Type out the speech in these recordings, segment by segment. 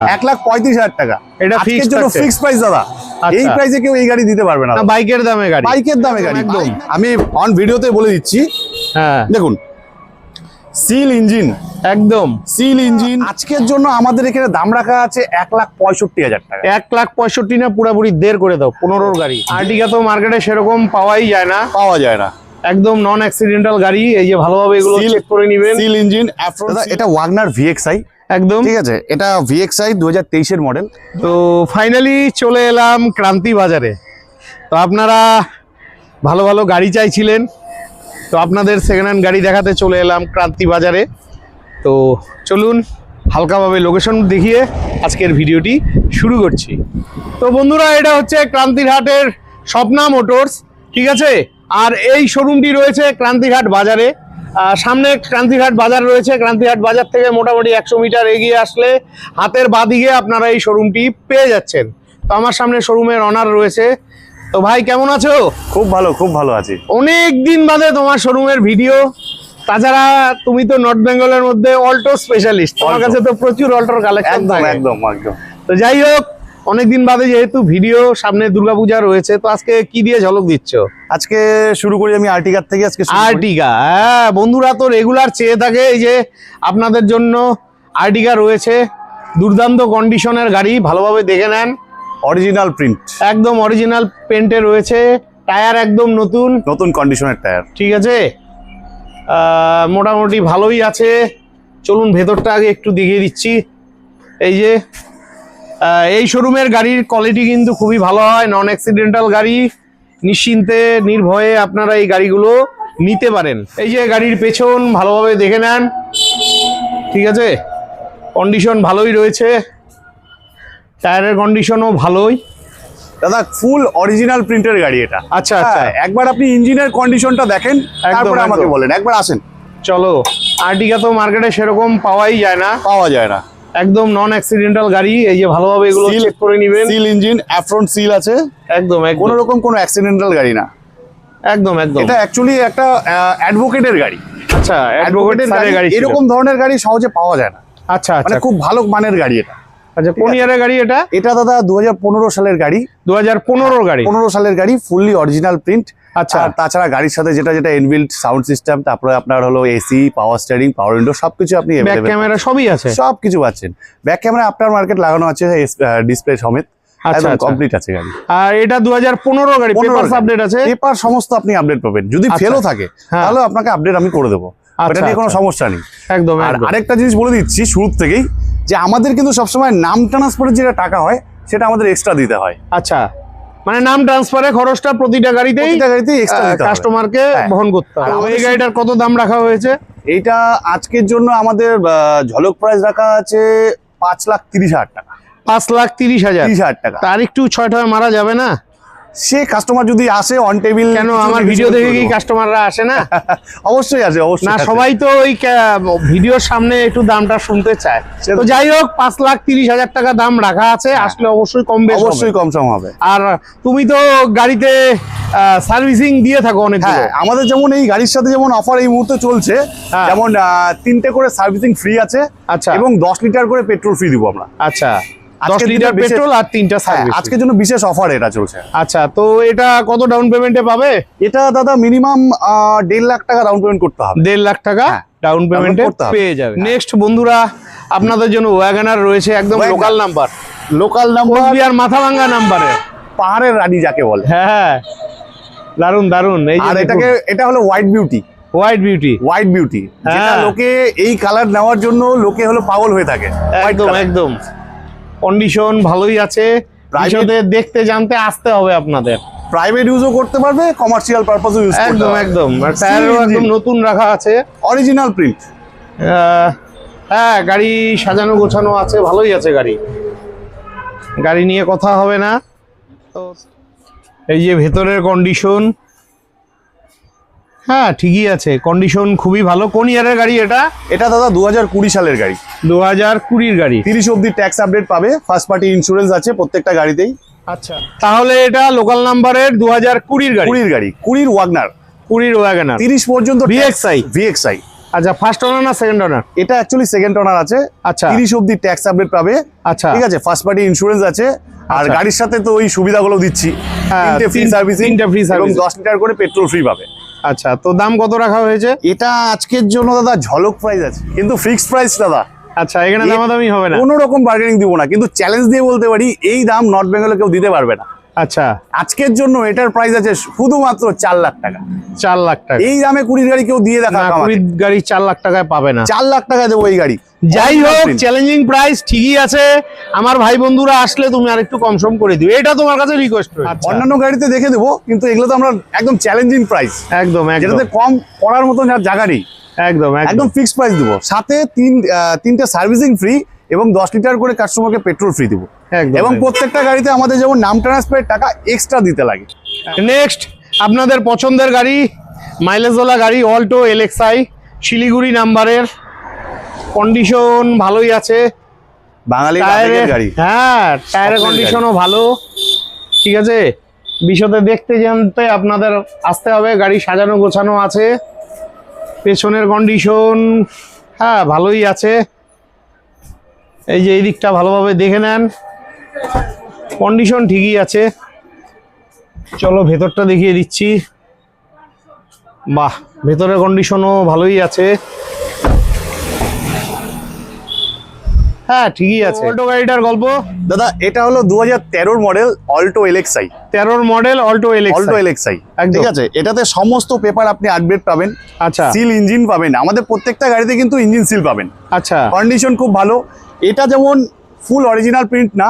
1,35,000 টাকা। এটা আজকের জন্য ফিক্স প্রাইস দাদা। এই প্রাইসে কেউ এই গাড়ি দিতে পারবে না। বাইকের দামে গাড়ি, বাইকের দামে গাড়ি একদম। আমি অন ভিডিওতে বলে দিচ্ছি। হ্যাঁ দেখুন সিল ইঞ্জিন, একদম সিল ইঞ্জিন। আজকের জন্য আমাদের এখানে দাম রাখা আছে 1,65,000 টাকা। 1,65,000 না, পুরোপুরি দের করে দাও। 15 গাড়ি। আর্টিকা তো মার্কেটে সেরকম পাওয়াই যায় না, পাওয়া যায় না। একদম নন অ্যাক্সিডেন্টাল গাড়ি। এই যে ভালোভাবে এগুলো চেক করে নেবেন। সিল ইঞ্জিন দাদা, এটা ওয়াগনার ভিএক্সআই একদম ঠিক আছে। এটা ভিএক্সআই 2023 এর মডেল। তো ফাইনালি চলে এলাম ক্রান্তি বাজারে। তো আপনারা ভালো ভালো গাড়ি চাইছিলেন, তো আপনাদের সেকেন্ড হ্যান্ড গাড়ি দেখাতে চলে এলাম ক্রান্তি বাজারে। তো চলুন হালকাভাবে লোকেশন দেখিয়ে আজকের ভিডিওটি শুরু করছি। তো বন্ধুরা, এটা হচ্ছে ক্রান্তিরহাটের স্বপ্না মোটরস, ঠিক আছে। আর এই শোরুমটি রয়েছে ক্রান্তিরহাট বাজারে। সামনে ক্রান্তিরহাট বাজার রয়েছে। ক্রান্তিরহাট বাজার থেকে মোটামুটি 100 মিটার এগিয়ে আসলে হাতের বাঁদিকে আপনারা এই শোরুমটি পেয়ে যাচ্ছেন। তো আমার সামনে শোরুমের অনার রয়েছে। তো ভাই কেমন আছো? খুব ভালো আছি। অনেক দিন বাদে তোমার শোরুমের ভিডিও। তাছাড়া তুমি তো নর্থ বেঙ্গলের মধ্যে অল্টো স্পেশালিস্ট, তোমার কাছে তো প্রচুর অল্টোর কালেকশন থাকে। একদম। তো যাই হোক, অনেকদিন বাদে যেহেতু ভিডিও, সামনে দুর্গাপূজা রয়েছে, তো আজকে কি দিয়ে ঝলক দিচ্ছ? আজকে শুরু করি আমি আর্টিকার থেকে। আজকে আর্টিকা, হ্যাঁ বন্ধুরা তো রেগুলার চেয়ে থাকে। এই যে আপনাদের জন্য আর্টিকা রয়েছে, দুর্দান্ত কন্ডিশনের গাড়ি, ভালোভাবে দেখে নেন। অরিজিনাল প্রিন্ট, একদম অরিজিনাল পেন্টে রয়েছে। টায়ার একদম নতুন কন্ডিশনের টায়ার, ঠিক আছে। মোটামুটি ভালোই আছে। চলুন ভেতরটা আগে একটু দেখিয়ে দিচ্ছি। এই যে এই শোরুমের গাড়ির কোয়ালিটি কিন্তু খুবই ভালো হয়, নন অ্যাক্সিডেন্টাল গাড়ি। নিশ্চিন্তে নির্ভয়ে আপনারা এই গাড়িগুলো নিতে পারেন। এই যে গাড়ির পেছন ভালোভাবে দেখে নেন, ঠিক আছে। কন্ডিশন ভালোই রয়েছে, টায়ারের কন্ডিশনও ভালোই। দাদা ফুল অরিজিনাল প্রিন্টের গাড়ি এটা। আচ্ছা, একবার আপনি ইঞ্জিনের কন্ডিশনটা দেখেন, তারপরে আমাকে বলেন। একবার আসেন, চলো। আর্টিকা তো মার্কেটে সেরকম পাওয়াই যায় না, একদম নন অ্যাক্সিডেন্টাল গাড়ি। এই যে ভালোভাবে এগুলো চেক করে নেবেন। সিল ইঞ্জিন, অ্যাফ্রন্ট সিল আছে, একদম কোনো রকম কোনো অ্যাক্সিডেন্টাল গাড়ি না। একদম এটা অ্যাকচুয়ালি একটা অ্যাডভোকেটের গাড়ি। আচ্ছা, অ্যাডভোকেটের গাড়ি। এরকম ধরনের গাড়ি সহজে পাওয়া যায় না। আচ্ছা, মানে খুব ভালো মানের গাড়ি এটা। আচ্ছা, কোন ইয়ারের গাড়ি এটা? এটা দাদা 2015 সালের গাড়ি। 2015 গাড়ি, 15 সালের গাড়ি, ফুললি অরিজিনাল প্রিন্ট। আচ্ছা। আর তাছাড়া গাড়ির সাথে যেটা ইনবিল্ট সাউন্ড সিস্টেম, তারপরে আপনার হলো এসি, পাওয়ার স্টিয়ারিং, পাওয়ার উইন্ডো, সবকিছু আপনি ব্যাক ক্যামেরা সবই আছে, সবকিছু পাচ্ছেন। ব্যাক ক্যামেরা আফটার মার্কেট লাগানো আছে, ডিসপ্লে সমেত, একদম কমপ্লিট আছে গাড়ি। আর এটা 2015 গাড়ি, পেপারস আপডেট আছে, পেপার সমস্ত আপনি আপডেট পাবেন। যদি ফেলও থাকে তাহলে আপনাকে আপডেট আমি করে দেবো, এটা নিয়ে কোনো সমস্যা নেই। একদম। আর আরেকটা জিনিস বলে দিচ্ছি শুরু থেকেই, যে আমাদের কিন্তু সবসময় নাম ট্রান্সফারের যেটা টাকা হয় সেটা আমাদের এক্সট্রা দিতে হয়। আচ্ছা, মানে নাম ট্রান্সফারের খরচটা প্রতিটা গাড়িতেই এক্সট্রা দিতে হয়, কাস্টমারকে বহন করতে হয়। এই গাড়িটার কত দাম রাখা হয়েছে? এইটা আজকের জন্য আমাদের ঝলক প্রাইস রাখা আছে 5,30,000 টাকা। 5,30,000 টাকা। তার একটু 6 মারা যাবে না? সে কাস্টমার যদি আসে অন টেবিল। কেন, আমার ভিডিও দেখে কি কাস্টমাররা আসে না? অবশ্যই আসে, অবশ্যই না, সবাই তো ওই ভিডিওর সামনে একটু দামটা শুনতে চায়। তো যাই হোক, 5,30,000 টাকা দাম রাখা আছে। আসলে অবশ্যই কম বেশি, অবশ্যই কম সম হবে। আর তুমি তো গাড়িতে সার্ভিসিং দিয়ে থাকো অনেক। আমাদের যেমন এই গাড়ির সাথে যেমন অফার এই মুহূর্তে চলছে, যেমন 3টে করে সার্ভিসিং ফ্রি আছে। আচ্ছা, এবং 10 লিটার করে পেট্রোল ফ্রি দিব আমরা। আচ্ছা, 10 লিটার পেট্রোল আর 3টা সার্ভিস। আজকের জন্য বিশেষ অফার এটা চলছে। আচ্ছা, তো এটা কত ডাউন পেমেন্টে পাবে? এটা দাদা মিনিমাম 1.5 লাখ টাকা ডাউন পেমেন্ট করতে হবে। 1.5 লাখ টাকা ডাউন পেমেন্টে পেয়ে যাবে। নেক্সট বন্ধুরা, আপনাদের জন্য ওয়াগনার রয়েছে, একদম লোকাল নাম্বার, আর মাথাভাঙ্গা নাম্বারে, পাহাড়ের রানী যাকে বলে। হ্যাঁ, দারুন দারুন। এই যে এটা হলো হোয়াইট বিউটি, যেটা লোকে এই কালার নেওয়ার জন্য লোকে হলো পাগল হয়ে থাকে। একদম কন্ডিশন ভালোই আছে। দেখতে জানতে আসতে হবে আপনাদের। প্রাইভেট ইউজও করতে পারবে, কমার্শিয়াল পারপাসও ইউজ করতে পারবে। একদম। আর টায়ারও একদম নতুন রাখা আছে, অরিজিনাল প্রিন্ট। হ্যাঁ, গাড়ি সাজানো গোছানো আছে, ভালোই আছে গাড়ি নিয়ে কথা হবে না। তো এই যে ভেতরের কন্ডিশন, হ্যাঁ ঠিকই আছে, কন্ডিশন খুবই ভালো। কোন ইয়ারের গাড়ি এটা? এটা দাদা 2020 সালের গাড়ি। 2020 গাড়ি। 30 অবধি ট্যাক্স আপডেট পাবে, ফার্স্ট পার্টি ইন্স্যুরেন্স আছে প্রত্যেকটা গাড়িতেই। আচ্ছা, তাহলে এটা লোকাল নাম্বারের 2020 গাড়ি। 20 ওয়াগনার। 30 30 পর্যন্ত ভিএক্সআই। আচ্ছা, ফার্স্ট ওনার না সেকেন্ড ওনার? এটা অ্যাকচুয়ালি সেকেন্ড ওনার আছে। আচ্ছা, 30 অবধি ট্যাক্স আপডেট পাবে। আচ্ছা, ঠিক আছে, ফার্স্ট পার্টি ইন্স্যুরেন্স আছে, আর আচ্ছা। গাড়ির সাথে তো ওই সুবিধাগুলো দিচ্ছি, হ্যাঁ, 3টে ফ্রি সার্ভিসিং, 3টে free এবং servicing। 10 লিটার করে পেট্রোল ফ্রি পাবে। আচ্ছা, তো দাম কত রাখা হয়েছে? এটা আজকের জন্য দাদা ঝলক প্রাইস আছে, কিন্তু ফিক্সড প্রাইস দাদা। আচ্ছা, এখানে এ- দামাদামি হবে না? কোনো রকম বার্গেনিং দিব না, কিন্তু চ্যালেঞ্জ দিয়ে বলতে পারি এই দাম নর্থ বেঙ্গলে কেউ দিতে পারবে না। আচ্ছা, আজকের জন্য এটার প্রাইস আছে শুধুমাত্র 4 লাখ টাকা। 4 লাখ টাকা? এই দামে 20 গাড়ি কেউ দিয়ে দেখা না, 20 গাড়ি 4 লাখ টাকায় পাবে না। 4 লাখ টাকা দেবো এই গাড়ি। যাই হোক, চ্যালেঞ্জিং প্রাইস ঠিকই আছে। আমার ভাই বন্ধুরা আসলে তুমি আরেকটু কম সম করে দিও, এটা তোমার কাছে রিকোয়েস্ট। অন্যান্য গাড়িতে দেখে দেবো, কিন্তু এগুলো তো আমরা একদম চ্যালেঞ্জিং প্রাইস, একদম একদম যেটাতে কম করার মতন আর জায়গা নেই। একদম একদম একদম ফিক্সড প্রাইস দেবো, সাথে 3টে সার্ভিসিং ফ্রি এবং 10 লিটার করে কাস্টমারকে পেট্রোল ফ্রি দেবো। একদম। এবং প্রত্যেকটা গাড়িতে আমাদের যেমন নাম ট্রান্সফারের টাকা এক্সট্রা দিতে লাগে। নেক্সট আপনাদের পছন্দের গাড়ি, মাইলেজওয়ালা গাড়ি, অল্টো এলএক্সআই, শিলিগুড়ি নাম্বারের, কন্ডিশন ভালোই আছে। বাঙালি টায়ারের, গাড়ি। হ্যাঁ, টায়ারের স্বপ্নের কন্ডিশনও ভালো। ঠিক আছে, বিশদে দেখতে জানতে আপনাদের আসতে হবে। গাড়ি সাজানো গোছানো আছে, পেছনের কন্ডিশন হ্যাঁ ভালোই আছে। এই যে এই দিকটা ভালোভাবে দেখে নেন, কন্ডিশন ঠিকই আছে। চলো ভেতরটা দেখিয়ে দিচ্ছি। বাহ, ভেতরের কন্ডিশনও ভালোই আছে। হ্যাঁ ঠিকই আছে। অল্টো গাড়িটার গল্প দাদা, এটা হলো 2013 model Alto LXi. 13 model Alto Alto LXi. LXi, একদম। ঠিক আছে। এটাতে সমস্ত পেপার আপনি আপডেট পাবেন। আচ্ছা সিল ইঞ্জিন পাবেন, আমাদের প্রত্যেকটা গাড়িতে কিন্তু ইঞ্জিন সিল পাবেন। আচ্ছা কন্ডিশন খুব ভালো। এটা যেমন ফুল অরিজিনাল প্রিন্ট না,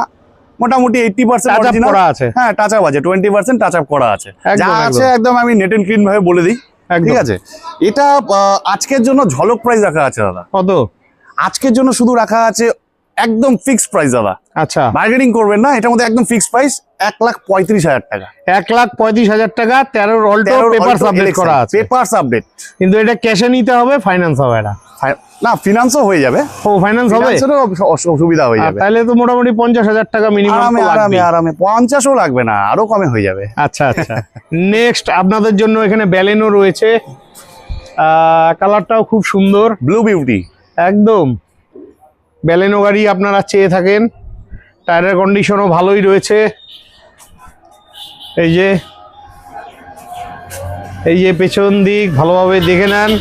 মোটামুটি 80% Touch up অরিজিনাল করা আছে। হ্যাঁ, টাচ আপ আছে, 20% টাচ আপ করা আছে। একদম, যা একদম। আছে একদম আমি নেট এন্ড ক্লিন ভাবে বলে দিই। একদম। ঠিক আছে, এটা আজকের জন্য ঝলক প্রাইস রাখা আছে দাদা। কত? আজকের জন্য শুধু রাখা আছে একদম ফিক্সড প্রাইস দাদা, আচ্ছা, বার্গেনিং করবেন না। এটার মধ্যে একদম ফিক্সড প্রাইস 1,35,000 টাকা। 1,35,000 টাকা। 13 অল্টো পেপার আপডেট করা আছে, পেপারস আপডেট। কিন্তু এটা ক্যাশে নিতে হবে, ফাইন্যান্স হবে না? না, ফিনান্সও হয়ে যাবে। ও, ফাইন্যান্স হবে? ফিনান্সেরও সুবিধা হয়ে যাবে। তাহলে তো মোটামুটি 50,000 টাকা মিনিমাম আরামে আরামে আরামে 50ও লাগবে না, আরো কমে হয়ে যাবে। আচ্ছা আচ্ছা। নেক্সট আপনাদের জন্য এখানে ব্যালেনো রয়েছে, কালারটাও খুব সুন্দর, ব্লু বিউটি। একদম ব্যালেনো গাড়ি আপনারা চেয়ে থাকেন। টায়ারের কন্ডিশনও ভালোই রয়েছে। এই যে পেছন দিক ভালোভাবে দেখে নেন,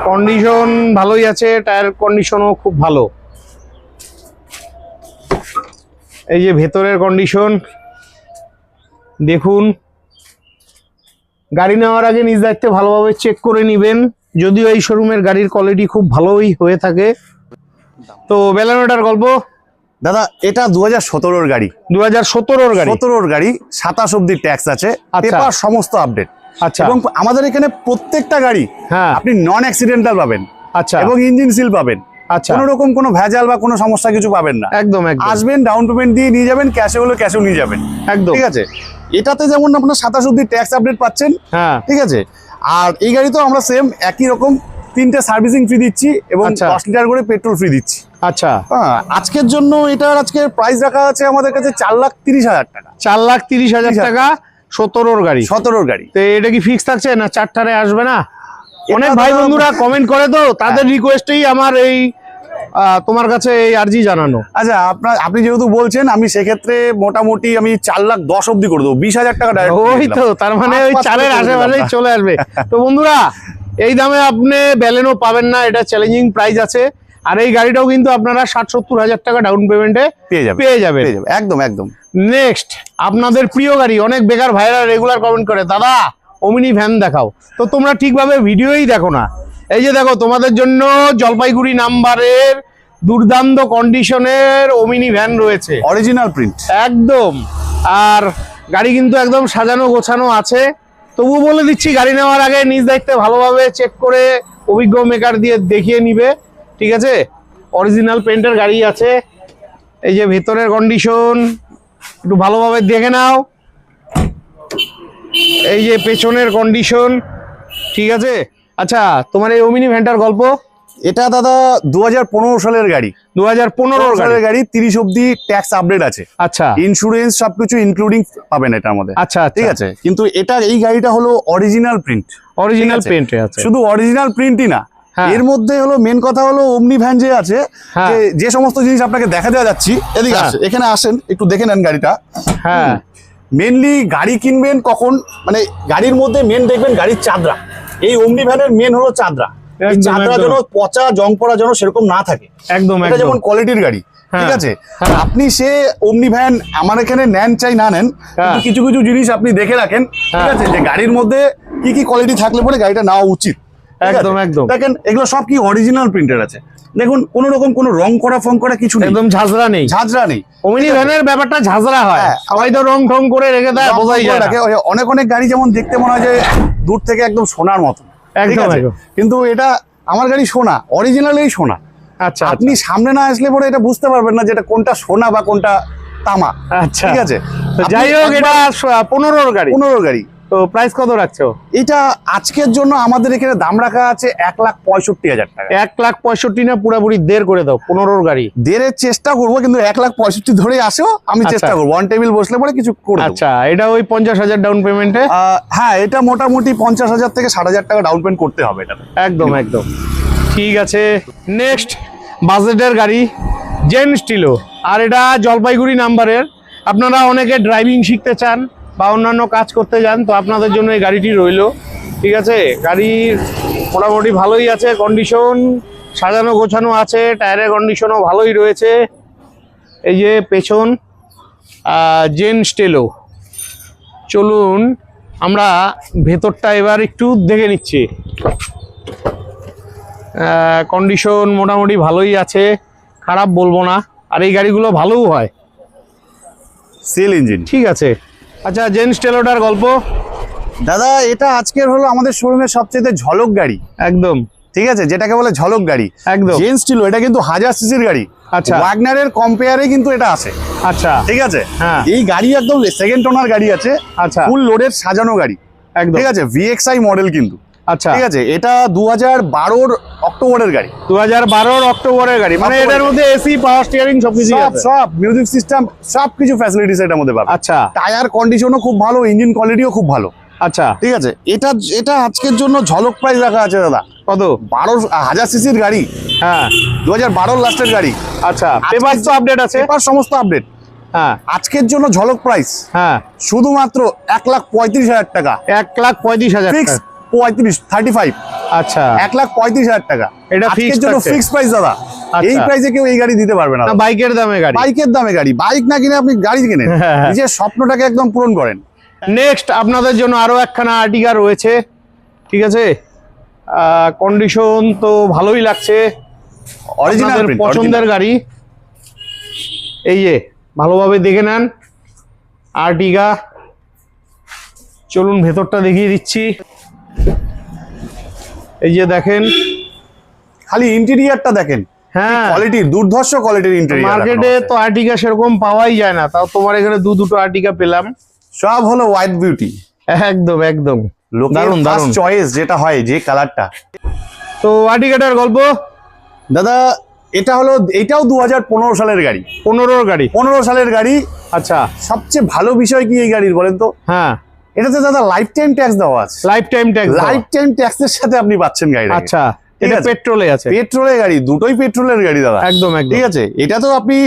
কন্ডিশন ভালোই আছে, টায়ার কন্ডিশনও খুব ভালো। এই যে ভেতরের কন্ডিশন দেখুন। গাড়ি নেওয়ার আগে নিজ দায়িত্বে ভালোভাবে চেক করে নেবেন, যদিও এই শোরুমের গাড়ির কোয়ালিটি খুব ভালোই হয়ে থাকে। তো ব্যালেনোটার গল্প দাদা, এটা 2017 গাড়ি। 2017 গাড়ি। 17 গাড়ি, 27 অব্দি ট্যাক্স আছে, আচ্ছা। পেপার সমস্ত আপডেট। আচ্ছা। এবং আমাদের এখানে প্রত্যেকটা গাড়ি হ্যাঁ। আপনি নন অ্যাক্সিডেন্টাল পাবেন। আচ্ছা। এবং ইঞ্জিন সিল পাবেন। আচ্ছা। কোনো রকম কোনো ভেজাল বা কোনো সমস্যা কিছু পাবেন না। একদম একদম আসবেন, ডাউন পেমেন্ট দিয়ে নিয়ে যাবেন, ক্যাশে হলে ক্যাশেও নিয়ে যাবেন। একদম। ঠিক আছে, এটাতে যেমন আপনার 27 অব্দি ট্যাক্স আপডেট পাচ্ছেন। হ্যাঁ। ঠিক আছে, আর এই গাড়িতেও আমরা সেম একই রকম 3টে সার্ভিসিং ফ্রি দিচ্ছি এবং আচ্ছা। 10 লিটার করে পেট্রোল ফ্রি দিচ্ছি। আচ্ছা, হ্যাঁ, আজকের জন্য এটার আজকের প্রাইস রাখা আছে আমাদের কাছে 4,30,000 টাকা। 4,30,000 টাকা 17 গাড়ি। 17 গাড়ি। তো এটা কি ফিক্স থাকছে না চারটারে আসবে না? অনেক এটা ভাই তো- বন্ধুরা কমেন্ট করে, তো তাদের রিকোয়েস্টেই আমার এই তোমার কাছে এই আর্জি জানানো। আচ্ছা, আপনি যেহেতু বলছেন, আমি সেক্ষেত্রে মোটামুটি আমি 4,10,000 অব্দি করে দেবো, 20,000 টাকা ডাইরেক্ট। ওই তো, তার মানে ওই 4-এর আশেপাশেই চলে আসবে। তো বন্ধুরা, এই দামে আপনি ব্যালেনো পাবেন না, এটা চ্যালেঞ্জিং প্রাইস আছে। আর এই গাড়িটাও কিন্তু আপনারা 60-70,000 টাকা ডাউন পেমেন্টে পেয়ে যাবেন। পেয়ে যাবেন। একদম একদম। নেক্সট আপনাদের প্রিয় গাড়ি, অনেক বেকার ভাইরা রেগুলার কমেন্ট করে, দাদা ওমিনি ভ্যান দেখাও। তো তোমরা ঠিকভাবে ভিডিওই দেখো না। এই যে দেখো, তোমাদের জন্য জলপাইগুড়ি নাম্বারের দুর্দান্ত কন্ডিশনের ওমিনি ভ্যান রয়েছে, অরিজিনাল প্রিন্ট একদম। আর গাড়ি কিন্তু একদম সাজানো গোছানো আছে। তবু বলে দিচ্ছি, গাড়ি নেওয়ার আগে নিজ দায়িত্বে ভালোভাবে চেক করে অভিজ্ঞ মেকার দিয়ে দেখিয়ে নিবে। ঠিক আছে, অরিজিনাল পেন্টের গাড়ি আছে। এই যে ভেতরের কন্ডিশন একটু ভালোভাবে দেখে নাও। এই যে পেছনের কন্ডিশন, ঠিক আছে। আচ্ছা, তোমার এই ওমিনি ভ্যানটার গল্প? এটা দাদা 2015 সালের গাড়ি। 2015 সালের গাড়ি, 30 অব্দি ট্যাক্স আপডেট আছে। আচ্ছা। ইন্স্যুরেন্স সবকিছু ইনক্লুডিং পাবেন এটার মধ্যে। আচ্ছা, ঠিক আছে, কিন্তু এটা এই গাড়িটা হলো অরিজিনাল প্রিন্ট। অরিজিনাল পেন্টে আছে, শুধু অরিজিনাল প্রিন্টই না, হ্যাঁ। এর মধ্যে হলো মেন কথা হলো ওমনি ভ্যান যে আছে, হ্যাঁ। যে সমস্ত জিনিস আপনাকে দেখা দেওয়া যাচ্ছি, এদিকে হ্যাঁ। আসে, এখানে আসেন একটু দেখে নেন গাড়িটা। হ্যাঁ, মেনলি গাড়ি কিনবেন কখন, মানে গাড়ির মধ্যে মেন দেখবেন গাড়ির চাদরা। এই ওমনি ভ্যানের মেন হলো চাদরা। এই একদম, চাদরা একদম। যেন পচা জং পড়া যেন সেরকম না থাকে, একদম এটা একদম। যেমন কোয়ালিটির গাড়ি, ঠিক হ্যাঁ, আছে। হ্যাঁ। আপনি সে ওমনি ভ্যান আমার এখানে নেন চাই না নেন, কিন্তু কিছু কিছু জিনিস আপনি দেখে রাখেন, ঠিক হ্যাঁ। আছে, যে গাড়ির মধ্যে কি কি কোয়ালিটি থাকলে পরে গাড়িটা নেওয়া উচিত। ঠিক আছে? একদম, একদম। দেখেন এগুলো সব কি অরিজিনাল প্রিন্টের আছে, দেখুন কোনো রকম কোনো রং করা ফং করা কিছু নেই, একদম ঝাঁঝরা নেই, ঝাঁঝরা নেই। ওমনি ভ্যানের ব্যাপারটা ঝাঁঝরা হয়, হ্যাঁ। সবাই তো রং ঠং করে রেখে দেয়, বোঝাই যায় না। অনেক অনেক গাড়ি যেমন দেখতে মনে হয় যে দূর থেকে একদম সোনার মতো, ঠিক একদম, আছে? একদম। কিন্তু এটা আমার গাড়ি সোনা, অরিজিনালি সোনা। আচ্ছা, আপনি সামনে না আসলে পরে এটা বুঝতে পারবেন না যে এটা কোনটা সোনা বা কোনটা তামা, আচ্ছা, ঠিক আছে। তো যাই হোক, এটা 15 গাড়ি, 15 গাড়ি। তো প্রাইস কত রাখছো? এটা আজকের জন্য আমাদের এখানে দাম রাখা আছে 1,65,000 টাকা। 1,65,000 না, পুরোপুরি দেড় করে দাও, 15 গাড়ি। দেড়ের চেষ্টা করবো, কিন্তু 1,65,000 ধরে আসেও আমি আচ্ছা। চেষ্টা করবো, অন টেবিল বসলে পরে কিছু করে দেবো। আচ্ছা, এটা ওই 50,000 ডাউন পেমেন্টে? হ্যাঁ, এটা মোটামুটি 50,000 থেকে 60,000 টাকা ডাউন পেমেন্ট করতে হবে এটা। একদম একদম ঠিক আছে। নেক্সট বাজেটের গাড়ি জেন স্টিলো, আর এটা জলপাইগুড়ি নাম্বারের। আপনারা অনেকে ড্রাইভিং শিখতে চান বা অন্যান্য কাজ করতে যান, তো আপনাদের জন্য এই গাড়িটি রইলো, ঠিক আছে। গাড়ির মোটামুটি ভালোই আছে কন্ডিশন, সাজানো গোছানো আছে, টায়ারের কন্ডিশনও ভালোই রয়েছে। এই যে পেছন জেন স্টেলো। চলুন আমরা ভেতরটা এবার একটু দেখে নিচ্ছি। কন্ডিশন মোটামুটি ভালোই আছে, খারাপ বলবো না, আর এই গাড়িগুলো ভালোও হয়, সেল ইঞ্জিন, ঠিক আছে। আচ্ছা, জেন স্টেলোটার গল্প। দাদা এটা আজকের হলো আমাদের শোরুমের সবচেয়ে ঝলক গাড়ি, একদম, ঠিক আছে, যেটাকে বলে ঝলক গাড়ি, একদম। জেন স্টিলো। এটা কিন্তু 1000 সিসির গাড়ি, আচ্ছা। ওয়াগনারের কম্পেয়ারে কিন্তু এটা আছে, আচ্ছা, ঠিক আছে। হ্যাঁ। এই গাড়ি একদম সেকেন্ড ওনার গাড়ি আছে, আচ্ছা, ফুল লোডের সাজানো গাড়ি, একদম, ঠিক আছে, ভিএক্সআই মডেল কিন্তু, আচ্ছা, ঠিক আছে। এটা 2012 অক্টোবরের গাড়ি, 2012 অক্টোবরের গাড়ি, মানে অক্টোবরের এটার মধ্যে এসি, পাওয়ার স্টিয়ারিং সবকিছু সব আছে। সব মিউজিক সিস্টেম সবকিছু ফ্যাসিলিটিস এটার মধ্যে পাবে। আচ্ছা, টায়ার কন্ডিশনও খুব ভালো, ইঞ্জিন কোয়ালিটিও খুব ভালো, আচ্ছা, ঠিক আছে। এটা এটা আজকের জন্য ঝলক প্রাইস রাখা আছে দাদা, কত? 1000 সিসির গাড়ি, হ্যাঁ, 2012 লাস্টের গাড়ি, আচ্ছা, পেপার তো আপডেট আছে, পেপার সমস্ত আপডেট। হ্যাঁ, আজকের জন্য ঝলক প্রাইস হ্যাঁ, শুধুমাত্র 1,35,000 টাকা, 1,35,000 ফিক্স টাকা। 35 আচ্ছা, 1,35,000 টাকা এটা আজকের fixed জন্য থাকছে। ফিক্স প্রাইস দাদা। আচ্ছা। এই প্রাইসে কেউ এই গাড়ি দিতে পারবে না না, দাদা। বাইকের দামে গাড়ি। বাইকের দামে গাড়ি, বাইক না কিনে আপনি গাড়ি কিনেন, হ্যাঁ, হ্যাঁ। নিজের স্বপ্নটাকে একদম পূরণ করেন। নেক্সট আপনাদের জন্য আরো একখানা আর্টিকা রয়েছে, ঠিক আছে। কন্ডিশন তো ভালোই লাগছে, অরিজিনাল আপনাদের পছন্দের গাড়ি। এই যে ভালোভাবে দেখে নেন আর্টিকা। চলুন ভেতরটা দেখিয়ে দিচ্ছি। এই যে দেখেন, খালি ইন্টেরিয়রটা দেখেন, হ্যাঁ, কোয়ালিটির দুর্ধর্ষ কোয়ালিটির ইন্টেরিয়র। মার্কেটে তো আর্টিকা সেরকম পাওয়াই যায় না, তাও তোমার এখানে দুটো আর্টিকা পেলাম। সব হলো হোয়াইট বিউটি, একদম একদম লোকের দারুণ দারুণ। ফার্স্ট চয়েস যেটা হয় যে কালারটা। তো আর্টিকাটার গল্প দাদা এটা হলো, এটাও 2015 সালের গাড়ি, 15 গাড়ি। 15 সালের গাড়ি। আচ্ছা, সবচেয়ে ভালো বিষয় কি এই গাড়ির বলেন তো? হ্যাঁ, এটাতে দাদা লাইফ টাইম ট্যাক্স দেওয়া আছে, life time tax. Life time ট্যাক্সের সাথে আপনি পাচ্ছেন গাড়িটা। আচ্ছা, ঠিক এটা আছে। পেট্রোলে আছে, পেট্রোলের গাড়ি, দুটোই পেট্রোলের গাড়ি দাদা, একদম একদম, ঠিক আছে। এটা তো আপনি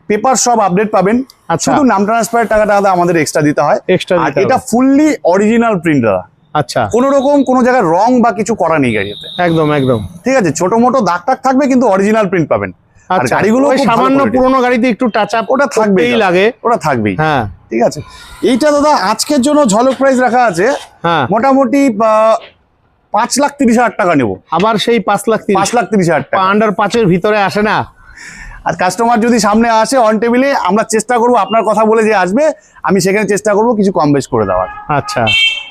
পেপার সব আপডেট পাবেন, আচ্ছা, শুধু নাম ট্রান্সফারের টাকাটা দাদা আমাদের এক্সট্রা দিতে হয়। এক্সট্রা আর এটা ফুললি অরিজিনাল প্রিন্ট দাদা, আচ্ছা, কোনো রকম কোনো জায়গায় রং বা কিছু করা নেই গাড়িতে, একদম একদম, ঠিক আছে। ছোট মোটো দাগ টাগ থাকবে কিন্তু অরিজিনাল প্রিন্ট পাবেন। আর আচ্ছা। গাড়িগুলো ওই খুব ভালো সামান্য quality। পুরোনো গাড়িতে একটু টাচ আপ ওটা থাকবেই দাদা। লাগে, ওটা থাকবেই, হ্যাঁ, ঠিক আছে। এইটা দাদা আজকের জন্য ঝলক প্রাইস রাখা আছে হ্যাঁ। মোটামুটি 5,30,000 টাকা নেবো। আবার সেই 5,30,000, 5,30,000 টাকা। আন্ডার 5-এর ভিতরে আসে না। আর কাস্টমার যদি সামনে আসে অন টেবিলে, আমরা চেষ্টা করবো আপনার কথা বলে যে আসবে, আমি সেখানে চেষ্টা করবো কিছু কম বেশ করে দেওয়ার। আচ্ছা,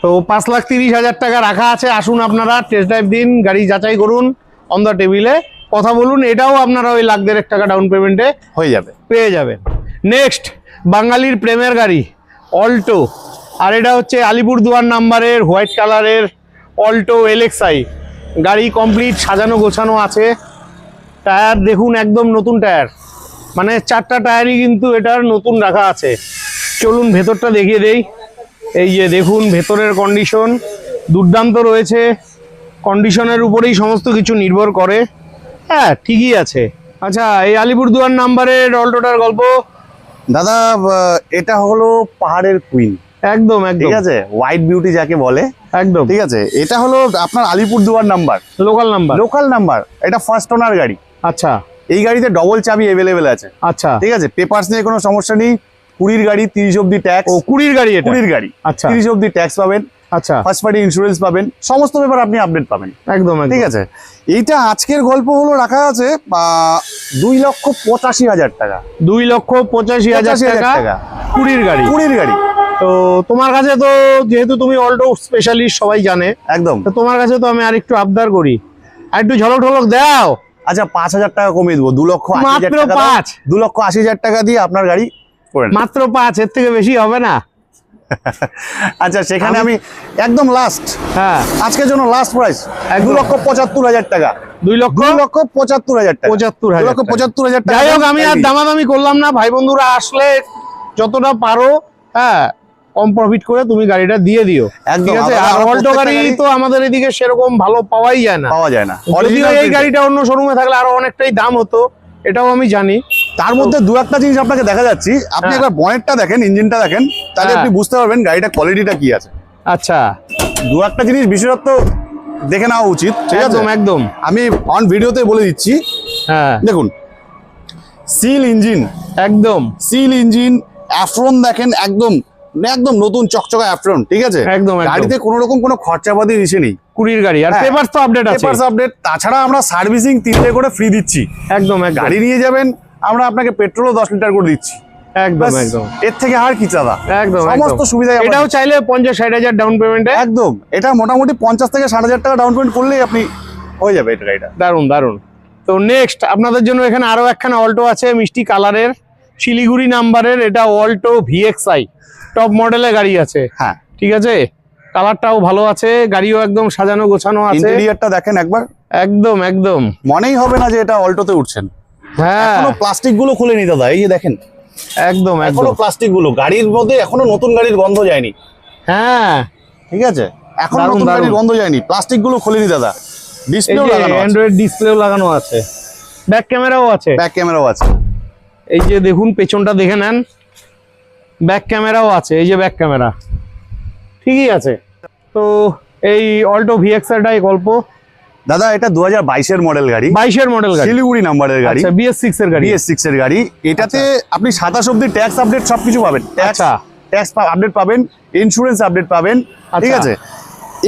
তো 5,30,000 টাকা রাখা আছে। আসুন আপনারা টেস্ট ড্রাইভ দিন, গাড়ি যাচাই করুন, অন দ্য টেবিলে কথা বলুন। এটাও আপনারা ওই 1,00,000 টাকা ডাউন পেমেন্টে হয়ে যাবে, পেয়ে যাবেন। নেক্সট বাঙালির প্রেমের গাড়ি অল্টো, আর এটা হচ্ছে আলিপুরদুয়ার নাম্বারের হোয়াইট কালারের অল্টো LXI গাড়ি। কমপ্লিট সাজানো গোছানো আছে, টায়ার দেখুন একদম নতুন টায়ার, মানে 4টা টায়ারই কিন্তু এটার নতুন রাখা আছে। চলুন ভেতরটা দেখিয়ে দেই। এই যে দেখুন ভেতরের কন্ডিশন, দুর্দান্ত রয়েছে, কন্ডিশনের উপরেই সমস্ত কিছু নির্ভর করে। হ্যাঁ ঠিকই আছে। আচ্ছা, এই আলিপুরদুয়ার নাম্বারের অল্টোটার গল্প। দাদা এটা হলো পাহাড়ের কুইন, একদম একদম ঠিক আছে, হোয়াইট বিউটি যাকে বলে, একদম ঠিক আছে। এটা হলো আপনার Alipurduar number, local number. Local number. এটা ফার্স্ট ওনার গাড়ি। আচ্ছা এই গাড়িতে ডবল চাবি অ্যাভেলেবেল আছে, আচ্ছা। ঠিক আছে। পেপারস নিয়ে কোনো সমস্যা নেই। 20 গাড়ি 30 অব্দি ট্যাক্স। ও 20 গাড়ি এটা? 20 গাড়ি, আচ্ছা 30 অব্দি ট্যাক্স পাবেন, আচ্ছা ফার্স্ট পার্টি ইন্স্যুরেন্স পাবেন, সমস্ত ব্যাপার আপনি আপডেট পাবেন, একদম একদম। ঠিক আছে। এইটা আজকের গল্প হলো রাখা আছে 2,85,000 টাকা। 2,85,000 টাকা 20 গাড়ি। 20 গাড়ি। তো তোমার কাছে তো, যেহেতু তুমি অল্টো স্পেশালিস্ট সবাই জানে, একদম। তো তোমার কাছে তো আমি আরেকটু আবদার করি, আর একটু ঝলক ঢলক দাও। আচ্ছা 5,000 টাকা কমিয়ে দেবো, 2,80,000 মাত্র টাকা। 5? 2,80,000 টাকা দিয়ে আপনার গাড়ি করে নেন। মাত্র 5? এর থেকে বেশি হবে না? আচ্ছা সেখানে আমি একদম লাস্ট, হ্যাঁ আজকের জন্য লাস্ট প্রাইস একদম। 2,75,000 টাকা। 2,75,000 টাকা। 2,75,000 টাকা। যাই হোক, আমি আর দামাদামি করলাম না, ভাই বন্ধুরা আসলে যতটা পারো, হ্যাঁ, কম প্রফিট করে তুমি গাড়িটা দিয়ে দিও, একদম। ঠিক আছে। আমরা আর অল্টো প্রত্যেকটা গাড়ি গাড়ি- তো আমাদের এদিকে সেরকম ভালো পাওয়াই যায় না, পাওয়া যায় না। যদিও Original এই printed। গাড়িটা অন্য শোরুমে থাকলে আরো অনেকটাই দাম হতো, এটাও আমি জানি। তার মধ্যে দু একটা জিনিস আপনাকে দেখা যাচ্ছি, আপনি হ্যাঁ। একবার বনেটটা দেখেন, ইঞ্জিনটা দেখেন, তাহলে হ্যাঁ। আপনি বুঝতে পারবেন গাড়িটা কোয়ালিটিটা কি আছে। আচ্ছা, দু একটা জিনিস বিশেষত্ব দেখে নেওয়া উচিত, ঠিক আছে। একদম একদম। আমি অন ভিডিওতে বলে দিচ্ছি, হ্যাঁ দেখুন সিল ইঞ্জিন, একদম সিল ইঞ্জিন, অ্যাফ্রন দেখেন, একদম একদম নতুন চকচকা অ্যাফ্রন, ঠিক আছে। একদম, একদম। গাড়িতে কোনো রকম কোনো খরচাপাতি ইসে নেই। 20 গাড়ি, আর হ্যাঁ। পেপারস তো আপডেট আছে। পেপারস আপডেট, তাছাড়া আমরা সার্ভিসিং 3 করে ফ্রি দিচ্ছি। একদম একদম গাড়ি নিয়ে যাবেন, আমরা আপনাকে পেট্রোলও 10 লিটার করে দিচ্ছি। একদম ব্যাস, একদম এর থেকে আর কি চাঁদা, একদম সমস্ত একদম। সুবিধা। এটাও চাইলে 50-60 ডাউন পেমেন্টে। একদম, এটা মোটামুটি 50 থেকে 60,000 টাকা ডাউন পেমেন্ট করলেই আপনি হয়ে যাবে এটা গাড়িটা। দারুন দারুন। তো নেক্সট আপনাদের জন্য এখানে আরো একখানা অল্টো আছে, মিষ্টি কালারের, শিলিগুড়ি নাম্বারের। এটা অল্টো VXI টপ মডেলের গাড়ি আছে, হ্যাঁ, ঠিক আছে। কালারটাও ভালো আছে, গাড়িও একদম সাজানো গোছানো আছে। ইন্টেরিয়রটা দেখেন একবার, একদম একদম। মনেই হবে না যে এটা অল্টোতে উঠছেন। হ্যাঁ এখনো প্লাস্টিক গুলো খুলেনি দাদা, এই যে দেখেন, একদম এখনো একদম। প্লাস্টিক গুলো, গাড়ির মধ্যে এখনো নতুন গাড়ির গন্ধ যায়নি, হ্যাঁ, ঠিক আছে। এখনো দারুণ, নতুন গাড়ির দারুণ। গন্ধ যায়নি, প্লাস্টিক গুলো খুলেনি দাদা। এই ডিসপ্লেও যে লাগানো আছে, অ্যান্ড্রয়েড ডিসপ্লেও লাগানো আছে, ব্যাক ক্যামেরাও আছে। ব্যাক ক্যামেরাও আছে। এই যে দেখুন, পেছনটা দেখে নেন, ব্যাক ক্যামেরাও আছে। এই যে ব্যাক ক্যামেরা, ঠিকই আছে। তো এই অল্টো VXI গল্প। দাদা এটা 2022 মডেল গাড়ি, 22 মডেল গাড়ি, শিলিগুড়ি নাম্বারের গাড়ি, আচ্ছা BS6 এর গাড়ি। BS6 এর গাড়ি। এটাতে আপনি 27 অব্দি ট্যাক্স আপডেট সবকিছু পাবেন। আচ্ছা। ট্যাক্স আপডেট পাবেন, ইন্স্যুরেন্স আপডেট পাবেন, ঠিক আচ্ছা। আছে।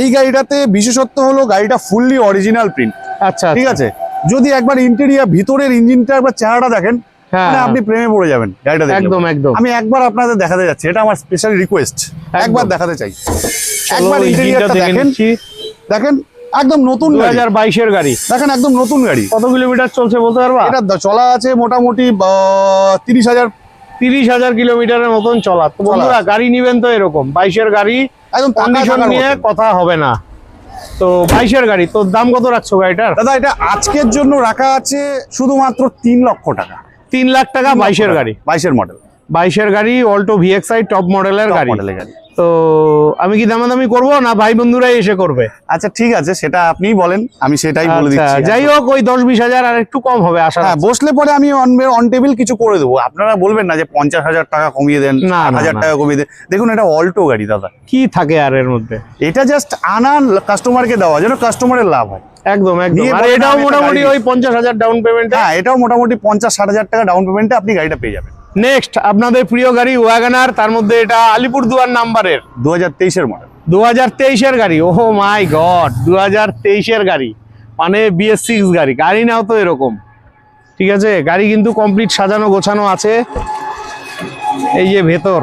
এই গাড়িটাতে বিশেষত্ব হলো গাড়িটা ফুললি অরিজিনাল প্রিন্ট, আচ্ছা ঠিক আচ্ছা। আছে। যদি একবার ইন্টেরিয়র ভিতরের ইঞ্জিনটা একবার চেহারাটা দেখেন, হ্যাঁ, মানে আপনি প্রেমে পড়ে যাবেন গাড়িটা দেখলে। একদম একদম। আমি একবার আপনাদের দেখাতে যাচ্ছি, এটা আমার স্পেশাল রিকোয়েস্ট, একবার দেখাতে চাই। একবার চলো, ইন্টেরিয়রটা ইঞ্জিনটা দেখে দেখেন, নিচ্ছি। দেখেন একদম নতুন গাড়ি, 2022 এর গাড়ি। দেখেন একদম নতুন গাড়ি। কত কিলোমিটার চলছে বলতে পারবা? এটা চলা আছে মোটামুটি 30,000, 30,000 কিলোমিটারের মতন চলা। তো বন্ধুরা, গাড়ি নিবেন তো এরকম 22 এর গাড়ি, একদম কন্ডিশন নিয়ে কথা হবে না। তো 22 এর গাড়ি, তো দাম কত রাখছো গাড়িটার? দাদা এটা আজকের জন্য রাখা আছে শুধুমাত্র 3 লক্ষ টাকা। 3 লাখ টাকা 22 এর গাড়ি। 22 মডেল, 22 এর গাড়ি, অল্টো VXI টপ মডেলের গাড়ি। মডেলের গাড়ি। তো আমি কি দামাদামি করবো না ভাই বন্ধুরাই এসে করবে? আচ্ছা ঠিক আছে, সেটা আপনিই বলেন, আমি সেটাই বলে আচ্ছা, দিচ্ছি। যাই হোক, ওই 10-20 হাজার আর একটু কম হবে আশা হ্যাঁ, রাখছি। বসলে পরে আমি অন টেবিল কিছু করে দেবো। আপনারা বলবেন না যে 50,000 টাকা কমিয়ে দেন, না, না, 8,000 না। টাকা কমিয়ে দেন। দেখুন এটা অল্টো গাড়ি দাদা, কি থাকে আর এর মধ্যে? এটা জাস্ট আনা কাস্টমারকে দেওয়া, যেন কাস্টমারের লাভ হয়। একদম একদম। নিয়ে আর বলেন, এটাও আমি একটা মোটামুটি গাড়ি ওই 50,000 ডাউন পেমেন্ট। হ্যাঁ, এটাও মোটামুটি 50-60,000 টাকা ডাউন পেমেন্টে আপনি গাড়িটা পেয়ে যাবেন। নেক্সট আপনাদের প্রিয় গাড়ি ওয়াগনার, তার মধ্যে এটা আলিপুরদুয়ার নাম্বারের 2023 মডেল, 2023 এর গাড়ি। ওহ মাই গড, 2023 এর গাড়ি মানে BS6 গাড়ি। গাড়ি নাও তো এরকম, ঠিক আছে। গাড়ি কিন্তু কমপ্লিট সাজানো গোছানো আছে। এই যে ভেতর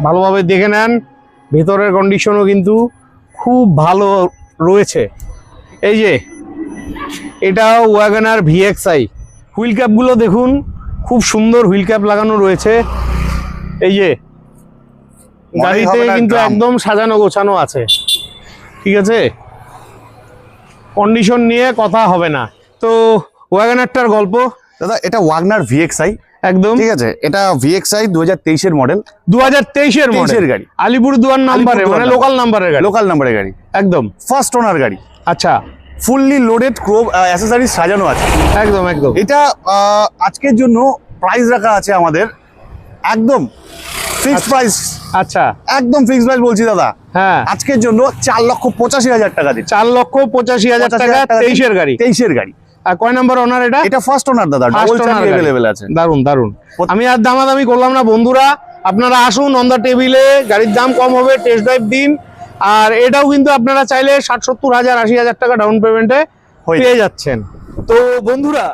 ভালোভাবে দেখে নেন, ভেতরের কন্ডিশনও কিন্তু খুব ভালো রয়েছে। এই যে এটাও ওয়াগনার VXI। হুইল ক্যাপগুলো দেখুন, খুব সুন্দর হুইল ক্যাপ লাগানো রয়েছে। এই যে গাড়িতে হবে না কিন্তু ড্রাম। একদম সাজানো গোছানো আছে, ঠিক আছে। কন্ডিশন নিয়ে কথা হবে না। তো ওয়াগনারটার গল্প। দাদা এটা ওয়াগনার VXI, একদম ঠিক আছে, এটা VXI 2023 এর মডেল, 2023 এর মডেল 23 এর গাড়ি, আলিপুরদুয়ার নাম্বারে, আলিপুরদুয়ার মানে নাম্বার। লোকাল নাম্বারের গাড়ি, লোকাল নাম্বারের গাড়ি, একদম ফার্স্ট ওনার গাড়ি, আচ্ছা ফুললি লোডেড অ্যাসেসরিজ সাজানো আছে। একদম একদম এটা আজকের জন্য প্রাইস রাখা আছে আমাদের একদম ফিক্সড প্রাইস, আচ্ছা একদম ফিক্সড প্রাইস বলছি দাদা, হ্যাঁ আজকের জন্য 4,85,000 টাকা দিচ্ছি। 4,85,000 টাকা 23 এর গাড়ি। 23 এর গাড়ি। আর কয় নাম্বার ওনার এটা? এটা ফার্স্ট ওনার দাদা, First ডবল owner চাবি গাড়ি। अवेलेबल আছে। দারুন দারুন। আমি আর দামাদামি করলাম না বন্ধুরা, আপনারা আসুন অন দা টেবিলে, গাড়ির দাম কম হবে, টেস্ট ড্রাইভ দিন। আর এটাও কিন্তু আপনারা চাইলে 60-70,000 80,000 টাকা ডাউন পেমেন্টে হয়ে পেয়ে যাচ্ছেন। তো বন্ধুরা,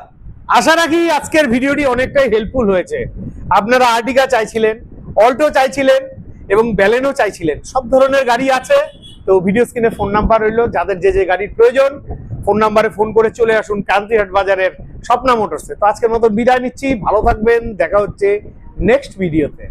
আশা রাখি আজকের ভিডিওটি অনেকটাই হেল্পফুল হয়েছে। আপনারা আর্টিকা চাইছিলেন, অল্টো চাইছিলেন এবং ব্যালেনো চাইছিলেন, সব ধরনের গাড়ি আছে। তো ভিডিও স্ক্রিনে ফোন নাম্বার রইলো, যাদের যে যে গাড়ির প্রয়োজন ফোন নাম্বারে ফোন করে চলে আসুন ক্রান্তিহাট বাজারের স্বপ্না মোটরসে। তো আজকের মতো বিদায় নিচ্ছি, ভালো থাকবেন, দেখা হচ্ছে নেক্সট ভিডিওতে।